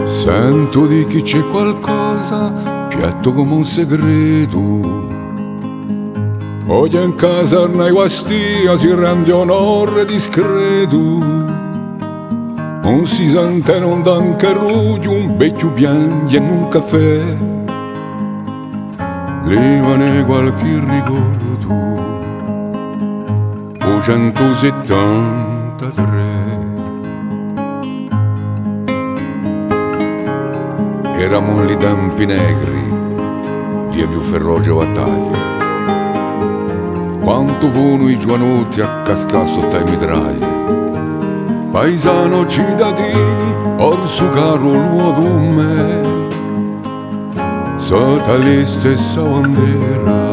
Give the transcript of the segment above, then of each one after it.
Sento di chi c'è qualcosa, piatto come un segreto. Oggi in casa nei guastia si rende onore discreto. Non si sente non d'anche ruggio, un vecchio bianco in un caffè. Levane qualche ricordo, o 173. Eravamo lì tempi negri, di più feroce battaglia. Quanto furono i giovanotti a cascare sotto i mitraglie. Paesano cittadini, orso caro l'uomo me, sotto la stessa bandera,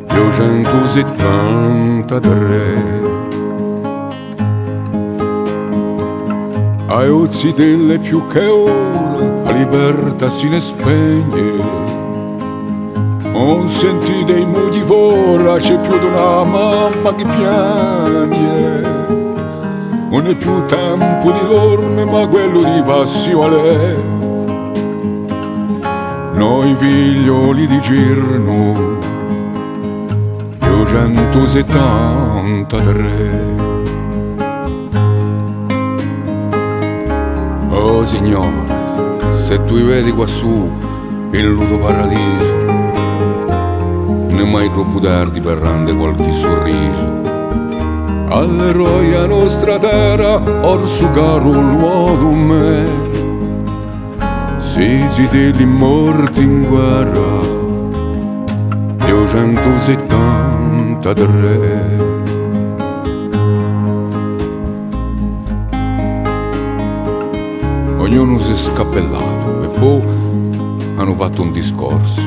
273. Ai ozzi delle più che ora, la libertà si ne spegne. Non senti dei mudi fora, c'è più di una mamma che piange. Non è più tempo di dormire, ma quello di passione. Noi figlioli di giorno, 273. Oh Signore, se tu vedi quassù il luto paradiso, non è mai troppo tardi per rendere qualche sorriso all'eroe a nostra terra, orso caro l'uomo me. Se siete dei morti in guerra, 273. Ognuno si è scappellato e poi hanno fatto un discorso,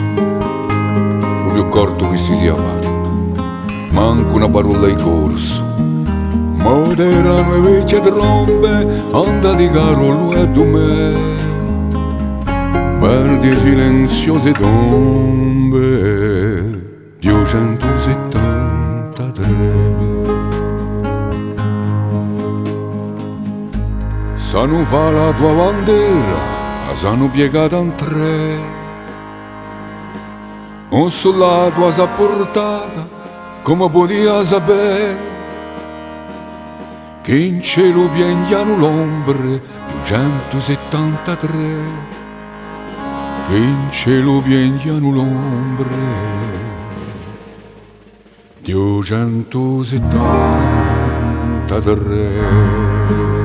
proprio corto che si sia fatto, manco una parola di corso. Moderano le vecchie trombe, andati caro lui e me, verdi silenziose tombe, 273. S'hanno fa la tua bandera, s'hanno piegata in tre. O sulla tua s'ha portata, come podia sapere, che in cielo piangiano l'ombre, 273. Che in cielo piangiano l'ombre, 273.